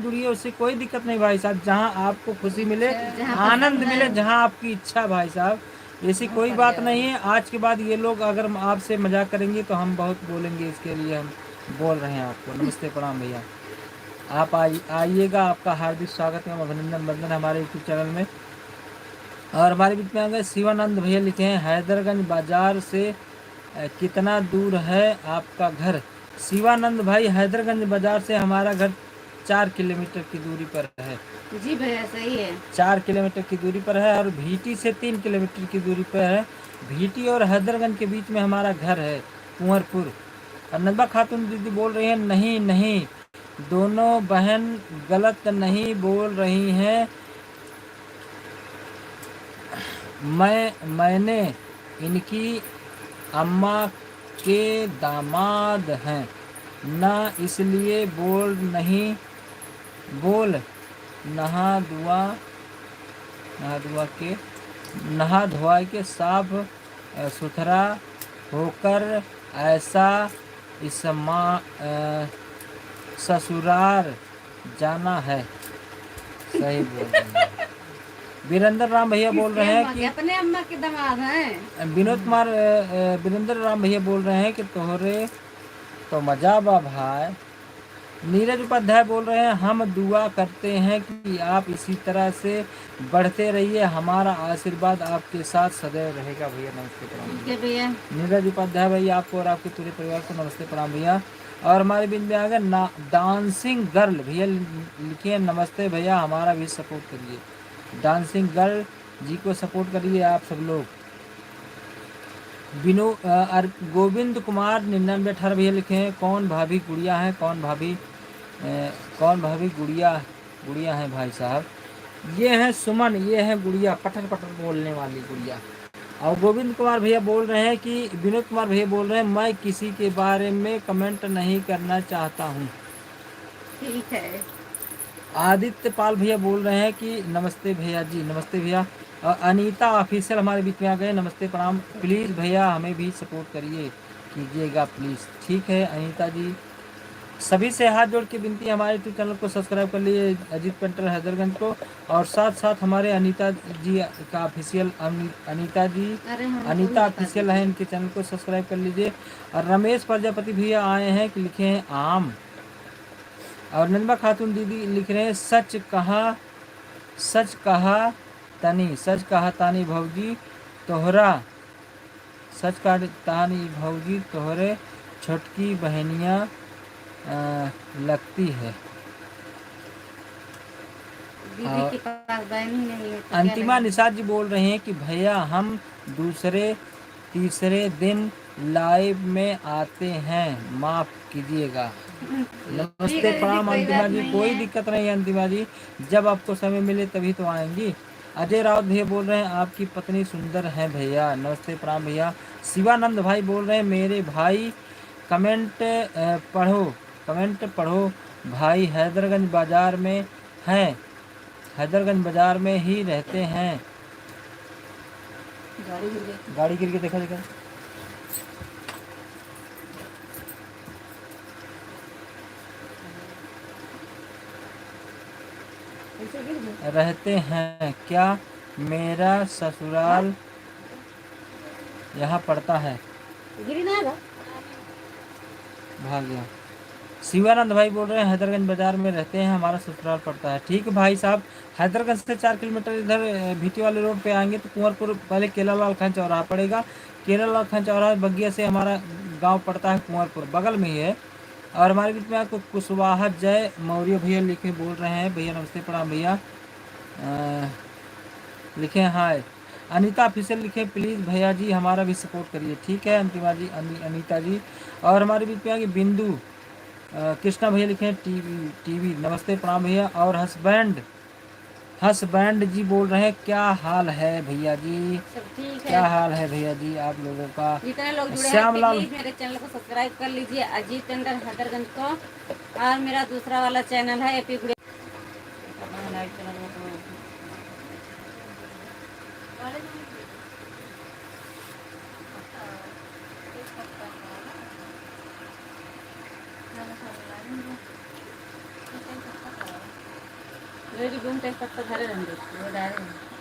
जुड़िए, उससे कोई दिक्कत नहीं भाई साहब, जहाँ आपको खुशी मिले, जहाँ आनंद पसंद मिले, है जहाँ आपकी इच्छा भाई साहब, ऐसी वहाँ कोई पड़ बात जाओ। नहीं है। आज के बाद ये लोग अगर आपसे मजाक करेंगे तो हम बहुत बोलेंगे, इसके लिए हम बोल रहे हैं आपको। नमस्ते प्रणाम भैया, आप आइएगा, आपका हार्दिक स्वागत है, अभिनंदन वंदन हमारे यूट्यूब चैनल में। और हमारे बीच में आ गए शिवानंद भैया, लिखे हैं हैदरगंज बाजार से कितना दूर है आपका घर? शिवानंद भाई, हैदरगंज बाजार से हमारा घर 4 किलोमीटर की दूरी पर है। जी भैया सही है। 4 किलोमीटर की दूरी पर है, और भीटी से 3 किलोमीटर की दूरी पर है। भीटी और हैदरगंज के बीच में हमारा घर है, कुंवरपुर। और नंदा खातून दीदी बोल रही है नहीं नहीं, दोनों बहन गलत नहीं बोल रही हैं। मैंने इनकी अम्मा के दामाद हैं ना, इसलिए बोल नहा धुआ के नहा धोआ के साफ सुथरा होकर ऐसा इस ससुराल जाना है। सही बोल रहे हैं। वीरेंद्र राम भैया बोल किसके रहे हैं अम्मा के? कि अपने अम्मा के दामाद हैं। विनोद कुमार वीरेंद्र राम भैया बोल रहे हैं कि तोहरे तो मजा बा भाई। नीरज उपाध्याय बोल रहे हैं हम दुआ करते हैं कि आप इसी तरह से बढ़ते रहिए, हमारा आशीर्वाद आपके साथ सदैव रहेगा। भैया नमस्ते प्रणाम ठीक भैया। है भैया। नीरज उपाध्याय भैया, आपको और आपके पूरे परिवार को नमस्ते प्रणाम भैया। और हमारे बीच में आ गए डांसिंग गर्ल भैया, लिखिए नमस्ते भैया, हमारा भी सपोर्ट करिए। डांसिंग गर्ल जी को सपोर्ट करिए आप सब लोग। गोविंद कुमार 9918 भैया लिखे हैं कौन भाभी गुड़िया है, कौन भाभी गुड़िया गुड़िया है भाई साहब? ये है सुमन, ये है गुड़िया, पटर पटर बोलने वाली गुड़िया। और गोविंद कुमार भैया बोल रहे हैं कि विनोद कुमार भैया बोल रहे हैं मैं किसी के बारे में कमेंट नहीं करना चाहता हूँ। ठीक है। आदित्य पाल भैया बोल रहे हैं कि नमस्ते भैया जी, नमस्ते भैया। और अनीता ऑफिशियल हमारे बीच में आ गए, नमस्ते प्रणाम। प्लीज़ भैया हमें भी सपोर्ट करिए, कीजिएगा प्लीज़। ठीक है अनीता जी, सभी से हाथ जोड़ के विनती है, हमारे यूट्यूब चैनल को सब्सक्राइब कर लिए अजीत पेंटर हैदरगंज को, और साथ साथ हमारे अनीता जी का ऑफिशियल अनीता जी अरे हमको भी अनीता बता ऑफिशियल है, दीजिए। इनके चैनल को सब्सक्राइब कर लीजिए। और रमेश प्रजापति भैया आए हैं कि लिखे हैं आम। और नंदा खातून दीदी लिख रहे हैं सच कहा तानी भौजी तोहरा, सच कहा तानी भौजी तोहरे छोटकी बहनिया लगती है। दीदी के पास बहन ही नहीं है तो क्या अंतिमा लगेगी? निषाद जी बोल रहे हैं कि भैया हम दूसरे तीसरे दिन लाइव में आते हैं, माफ कीजिएगा। ठीक नमस्ते है दीदी, प्रणाम कोई अंतिमा बात जी, नहीं कोई है। दिक्कत नहीं है अंतिमा जी, जब आपको समय मिले तभी तो आएंगी। अजय राउत भैया बोल रहे हैं आपकी पत्नी सुंदर है भैया, नमस्ते प्रणाम भैया। शिवानंद भाई बोल रहे हैं मेरे भाई कमेंट पढ़ो भाई, हैदरगंज बाजार में ही रहते हैं। गाड़ी गिर के देखा देखा रहते हैं क्या? मेरा ससुराल यहाँ पड़ता है। भाग गया। शिवानंद भाई बोल रहे हैं हैदरगंज बाजार में रहते हैं, हमारा ससुराल पड़ता है। ठीक है भाई साहब, हैदरगंज से 4 किलोमीटर इधर भीटी वाले रोड पे आएंगे तो कुंवरपुर, पहले केलालाल खान चौराहा पड़ेगा। केलालाल खान चौराहा बगिया से हमारा गांव पड़ता है कुंवरपुर, बगल में ही है। और हमारे बीच में आपको कुशवाहा जय मौर्य भैया लिखे बोल रहे हैं, भैया नमस्ते प्रणाम भैया। लिखे हाय। अनीता ऑफिशियल लिखे प्लीज़ भैया जी हमारा भी सपोर्ट करिए। ठीक है अंतिमा जी, अनीता जी। और हमारे बीच में आगे बिंदु कृष्णा भैया लिखे टीवी नमस्ते प्रणाम भैया। और हसबैंड जी बोल रहे हैं क्या हाल है भैया जी? सब ठीक क्या है। हाल है भैया जी आप लोगों का? जितने लोग जुड़े हैं श्यामलाल प्लीज मेरे चैनल को सब्सक्राइब कर लीजिए, अजीत टेंडर हैदरगंज को। और मेरा दूसरा वाला चैनल है एपी गुड़िया। मेरी बूम तेज पत्ता धरे रहने दो, वो डाले